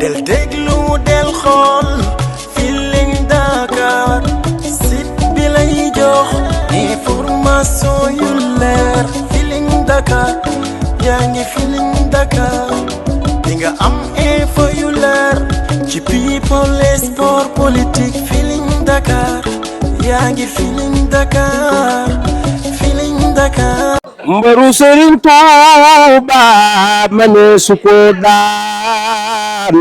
del déglu del xool Feeling Dakar site bi lay jox information yu leer Feeling Dakar yaa ngi Feeling Dakar di nga am info yu leer ci people et sport politique Feeling Dakar yaa ngi Feeling Dakar Feeling Dakar. mbaru Serigne Touba mane su ko daan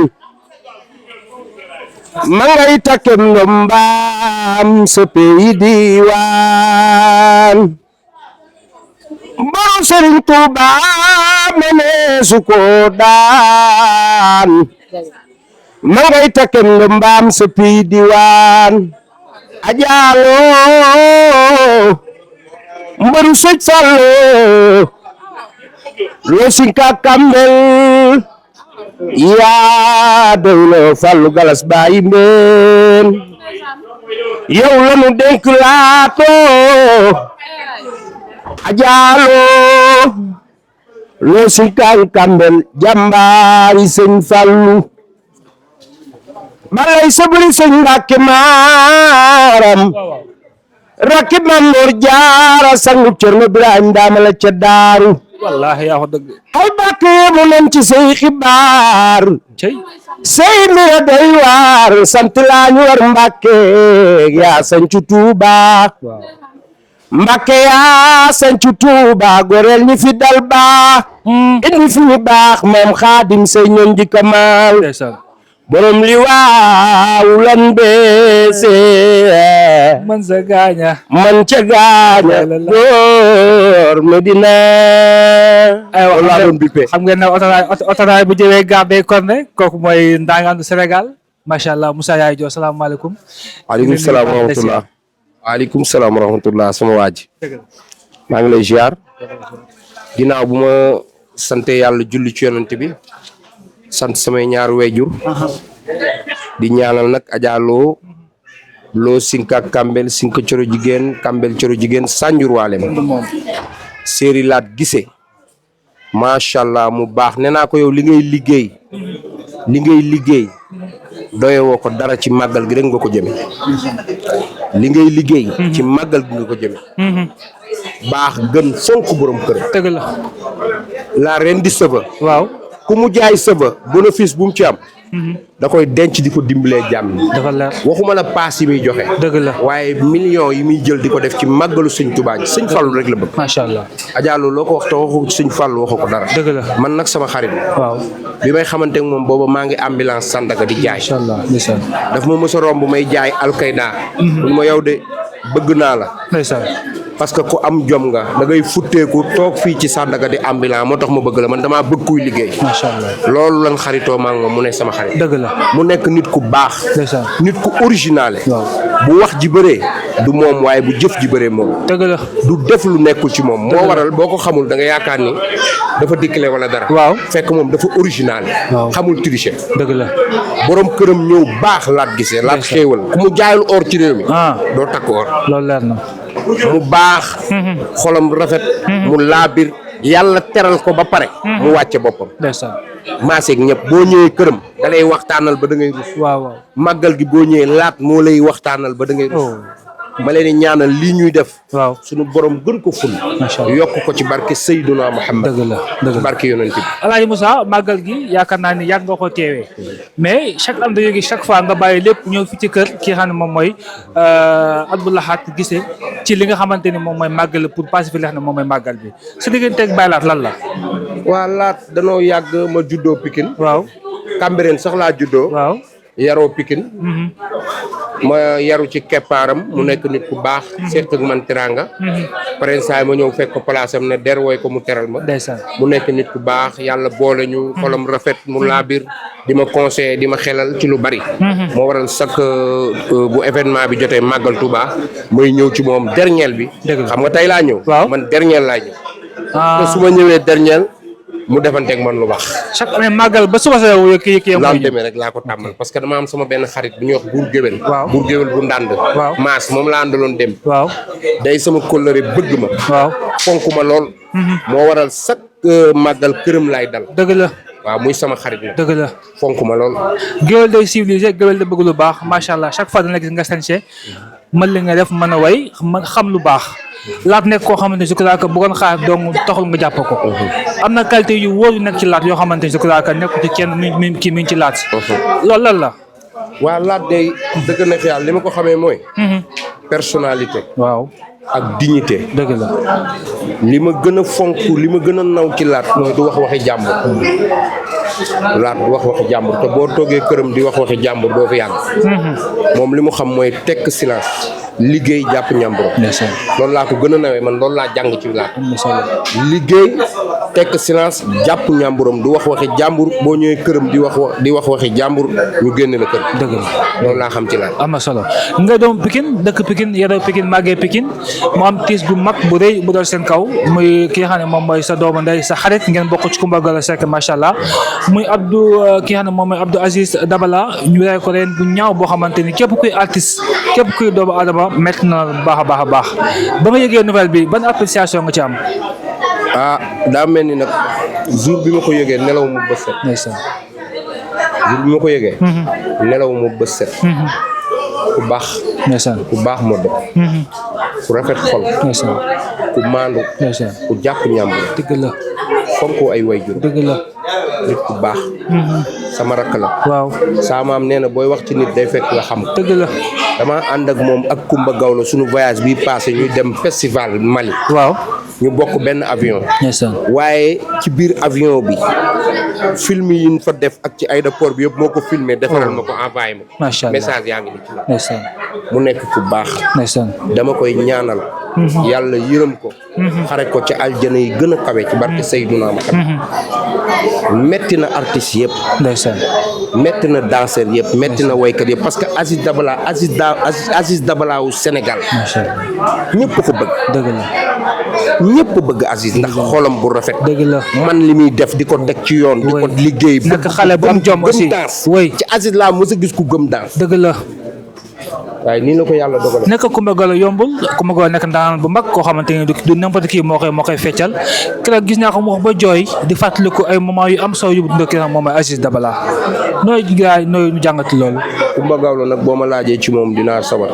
ma ngay takkem ndombaam sa pays diwaan mbaru Serigne Touba mane su ko daan ma ngay takkem ndombaam sa pays diwaan ajaalo mbaru soj Fallu loo sinka kambel yaa doylo Fallu galas bayi mbeen yow lanu denk laato ajaalo loo sinka kambel jambaari sëñ Fallu balay saburi sëñ Mbàkke maaram rakib Mamor Jaara sangu Cerno Birahim daamala ca daaru wallahi yaa ko dëgg ay bàkk mu nem ci say xibaar say mbira doy waar sant laañu war Mbàkke yaa sancu Tuuba Mbàkke yaa sancu Tuuba goreel ñi fi dal baax indi fi ñu baax maam Xaadim say ñoon ji kamaal borom li waaw lan beese man sa gaaña man ca gaaña door Medina ay wax doon bippe xam ngeen ne otoraay bu jëwee Gambey Korne kooku mooy ndaangaanu Sénégal macha allah Moussa Yaye Dio salaamaaleykum. waaleykum salaam wa rahmatulah waaleykum salaam wa rahmatulah sama waaj maa ngi lay ziar ginnaaw bu ma sante yàlla julli ci yonent bi sant samay ñaar weejur di ñaanal nag ajaaloo loo sinka kambel sinka coro jigéen kambel coro jigéen sànjur waalem séeri laat gise macha allah mu baax nee naa ko yow li ngay liggéey doyewoo ko dara ci màggal gi rek nga ko jëme li ngay liggéey ci màggal gi nga ko jëme baax gën fonk borom kër dëgg la la reine di sëba waaw ku mu jaay sëba bénéfice bu mu ci am da koy denc di ko dimbalee jàmm dafa leer waxuma la paas yi muy joxe dëgg la waaye millions yi muy jël di ko def ci màggalu sëñ Tuubaa ji sëñ Fallu rek la bëgg macha allah ajaalu loo ko wax te waxu sëñ Fallu waxu ko dara dëgg la man nag sama xarit waaw bi may xamante ak moom booba maa ngi ambulance Sandaga di jaay macha allah ndeysaan daf ma mës a romb may jaay alkayda ñu ma yow de bëgg naa la ndeysaan parce que ku am jom nga da ngay futteeku toog fii ci Sandaga di ambulant moo tax ma bëgg la man damaa bëgg kuy liggéey macha allah loolu lan xaritoo maa ngi moom mu ne sama xarit dëgg la mu nekk nit ku baax ndeysaan nit ku original waaw bu wax ji bëree du moom waaye bu jëf ji bëree moom dëgg la du def lu nekkul ci moom moo waral boo ko xamul da nga yaakaar ni dafa dikkale wala dara waaw fekk moom dafa original waaw xamul tricher dëgg la borom këram ñëw baax laat gisee laat xéewal ku mu jaayul or ci réew mi doo takk or loolu leer na mu baax xolam rafet mu laabir yàlla teral ko ba pare mu wàcce boppam ndeysaan maaseeg ñëpp boo ñëwee këram da lay waxtaanal ba da ngay rus waaw waaw màggal gi boo ñëwee laat moo lay waxtaanal ba da ngay rus ma leen di ñaanal lii ñuy def waaw suñu borom gën ko ful yokk ko ci barke Seydina Muhammad dëgg la dëgg la barke yonent bi Alaaji Moussa màggal gi yaakaar naa ni yàgg nga ko teewee mais chaque année dañuy gis chaque fois nga bàyyi lépp ñëw fi ci kër ki nga xam ne moom mooy Abdou Lahad Guissé ci li nga xamante ni moom mooy màggal pour pacifier li nga xam ne moom mooy màggal bi su digganteeg Baye Laat lan la waa laat danoo yàgg ma juddoo Pikine waaw Cambérène sax laa juddoo waaw yaroo Pikine ma yaru ci keppaaram mu nekk nit ku baax seq ak man teraanga prince saay ma ñëw fekk ko place am ne der wooy ko mu teral ma ndeysaan mu nekk nit ku baax yàlla boole ñu xolam rafet mu laabir di ma conseiller di ma xelal ci lu bari moo waral chaque bu événement bi jotee màggal Touba mooy ñëw ci moom dernier bi xam nga tey laa ñëw man dernier laa ñëw te su ma ñëwee dernier mu defanteeg man lu baax. chaque année màggal ba suba sa yow kii laa demee rek laa ko tàmmal parce que dama am sama benn xarit bu ñuy wax buur géwél. waaw buur géwél bu ndànd. waaw maas moom laa àndaloon dem. waaw day sama kóllëre bëgg ma. waaw fonk ma lool. moo waral chaque màggal këram laay dal. dëgg la waaw muy sama xarit la. dëgg la. fonk ma lool. géwél day civilisé géwél da bëgg lu baax macha allah chaque fois dana gis nga sañse mën li nga def mën a way xam lu baax. Laat nekk koo xamante ni je crois que bu doon xaar donc taxul nga jàpp ko. am na qualité yu wóor yu nekk ci Laat yoo xamante ni je crois que nekku ci kenn mi ngi ci Laat. loolu lan la. waa Laat day dëgg na fi yàlla li ma ko xamee mooy. personnalité. waaw. ak dignité. dëgg la. li ma gën a fonk li ma gën a naw ci Laat mooy du wax waxi jàmbur. Laat du wax waxi jàmbur te boo toogee këram di wax waxi jàmbur doo fi yàgg. moom li mu xam mooy tekk silence. liggéey jàpp ñàmbur. loolu laa ko gën a nawee man loolu laa jàng ci Laat. liggéey tekk silence jàpp ñàmburam du wax waxi jàmbur boo ñëwee këram di wax waxi jàmbur ñu génne la kër. dëgg la loolu laa xam ci Laat. am na solo nga doom Pikine dëkk Pikine yaroo Pikine màggee Pikine mu am tiis bu mag bu rëy bu dal seen kaw muy ki nga xam ne moom mooy sa doomu ndey sa xarit ngeen bokk ci Coumba Gawlo Seck macha allah muy ki nga xam ne moom mooy Abdou Aziz Dabala ñu rey ko ren bu ñaaw boo xamante ni képp kuy artiste képp kuy doomu aadama métti na baax a baax ba nga yëgee nouvelle bi ban appréciation nga ci am. daa mel ni nag jour bi ma ko yëgee nelaw mu bës set. ndeysaan. jour bi ma ko yëgee. nelaw mu bës set. ku baax. ndeysaan. ku baax moo def. ku rafet xol. ndeysaan. ku maandu. ndeysaan. ku jàpp ñàmbur. dëgg la. fonk ay wayjur. dëgg la. nit ku baax. sama rakk la. waaw. saa maam nee na booy wax ci nit day fekk nga xam. dëgg la. dama ànd ak moom ak Coumba Gawlo suñu voyage bi passé ñuy dem festival Mali. waaw. ñu bokk benn avion. ndeysaan. waaye ci biir avion bi film yi ñu fa def ak ci aéroport bi yëpp moo ko filmé defaral ma ko envoyé ma. macha allah message yaa ngi ni ci la. ndeysaan. mu nekk ku baax. ndeysaan. dama koy ñaanal. yàlla yërëm ko. xare ko ci aljana yi gën a kawe ci barke Seydina Muhammad. metti na artistes yëpp. ndeysaan. metti na danseur yëpp metti na waykat yëpp parce que Aziz Dabala wu Sénégal. macha allah. ñëpp ko bëgg. dëgg la. ñëpp bëgg Aziz ndax xolam bu rafet. dëgg la. man li muy def di ko teg ci yoon. di ko liggéey. nekk xale bu am jom aussi. oui ci Aziz laa mos a gis ku gëm danse. dëgg la. waaye nii la ko yàlla dogalee. nekk Coumba Gawlo yombul Coumba Gawlo nekk ndaanaan bu mag koo xamante ni du n'importe qui moo koy feccal keroog gis naa ko mu wax ba jooy di fàttaliku ay moment yu am solo yu ndokki nag moom mooy Aziz Dabala nooy ñu jàngati loolu. Coumba Gawlo nag boo ma laajee ci moom dinaa sawar.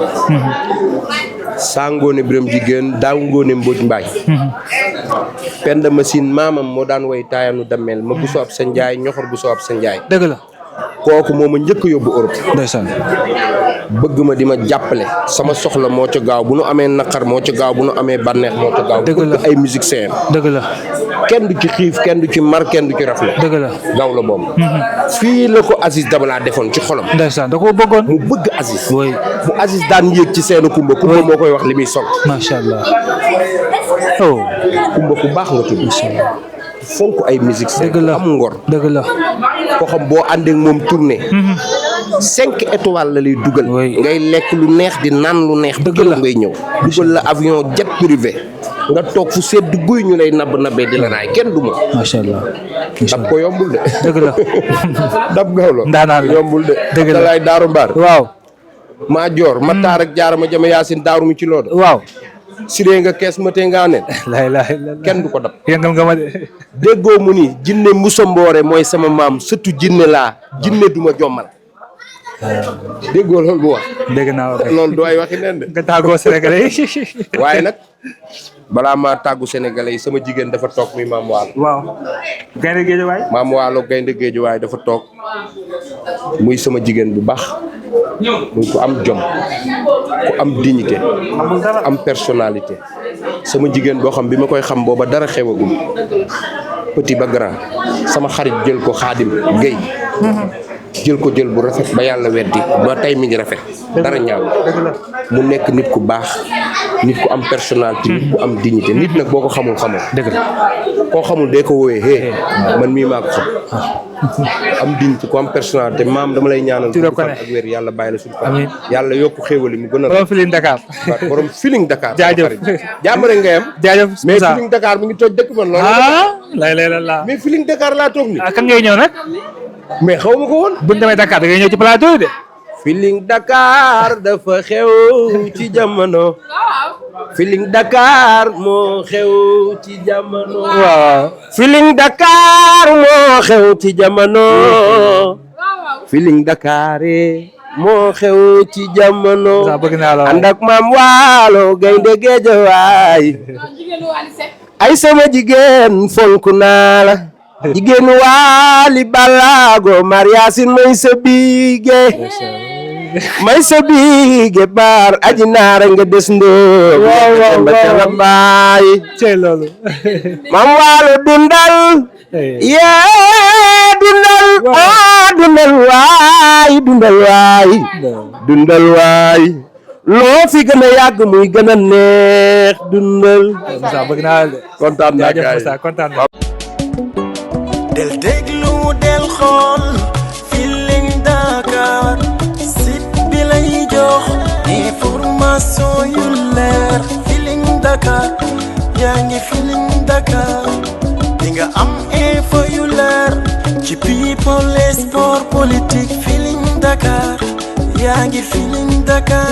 saa ngoone biram jigéen daaw ngoone mbóoj mbaay. penda machine maamam moo daan way taayanu dammel ma bu soob sa njaay ñoxor bu soob sa njaay. dëgg la. kooku moo ma njëkk a yóbbu Europe. ndeysaan. bëgg ma di ma jàppale sama soxla moo ca gaaw bu nu amee naqar moo ca gaaw bu nu amee bànneex moo ca gaaw. dëgg la bëgg ay musiciens. dëgg la. kenn du ci xiif kenn du ci mar kenn du ci rafle. dëgg la. Gawlo boobu. fii la ko Aziz Dabala defoon ci xolam. ndeysaan da koo bëggoon. mu bëgg Aziz. oui. bu Aziz daan yéeg ci seenu Coumba moo koy wax li muy sol. macha allah. oh. Coumba ku baax nga tudd. fonk ay musique dëgg la am ngor. dëgg la. ko xam boo àndee ak moom tournée. 5 étoiles la lay dugal. ngay lekk lu neex di naan lu neex. dëgg la ngay ñëw. dugal la avion jet privé. nga toog fu sedd guy ñu lay nabbee di la raay kenn du ma. macha allah. dab ko yombul de. dëgg la. dab Gawlo. ndaanaan la yombul de. dëgg la lay daaru mbaar. waaw. maa joor ma taar ak jaarama jama yaasin daaru mi ci loolu. waaw. siree nga kees ma tee ngaa neen. kenn du ko dab. yëngal nga ma de. déggoo mu ni jinne Musa Mboore mooy sama maam surtout jinne laa jinne duma jommal. déggoo loolu bu wax. dégg naa wax loolu du ay waxi neen de. nga tàggoo Sénégalais yi. waaye nag balaa maa tàggu Sénégalais yi sama jigéen dafa toog muy maam Waalo. waaw. gaynde géejuwaay. maam Waalo gaynde géejuwaay dafa toog muy sama jigéen bu baax. muy ku am jom ku am dignité am personnalité sama jigéen boo xam bi ma koy xam booba dara xewagul petit ba grand sama xarit jël ko Xaadim Guèye jël ko jël bu rafet ba yàlla weddi ba tey mi ngi rafet dara ñaaw mu nekk nit ku baax nit ku am personnalité nit ku am dignité nit nag boo ko xamul dëgg la koo xamul dee ko wooyee hee man mii maa ko xam am dignité ku am personnalité maam dama lay ñaanal ak wér yàlla bàyyi la suñu fan yàlla yokk xéewali mu gën a borom Feeling Dakar borom Feeling Dakar jaajëf jàmm rek nga yem jaajëf mais Feeling Dakar mi ngi tooj dëkk man loolu la mais Feeling Dakar laa toog ni kan ngay ñëw nag mais xaw ma ko woon buñ demee Dakar da ngay ñëw ci plateau yi de Feeling Dakar dafa xew ci jamono. Feeling Dakar moo xew ci jamono. waaw Feeling Dakar moo xew ci jamono. Feeling Dakar moo xew ci jamono. sax bëgg naa la ànd ak maam waalo gaynde géejawaay. ay sama jigéen fonk naa la. jigéen waali balaago Mariasin may sa biige. may sa biige baar aji naara nga des ndóo. waaw la baay. cey loolu. maam waalo dundal. yee dundal. dundal waay dundal waay. dundal waay. loo fi gën a yàgg muy gën a neex dundal. Moussa bëgg naa la de. kontaan naa jaajëf Moussa kontaan naa. del déglu del xool Feeling Dakar site bi lay jox information yu leer Feeling Dakar yaa ngi Feeling Dakar di nga am info yu leer ci people et sport politique Feeling Dakar yaa ngi Feeling Dakar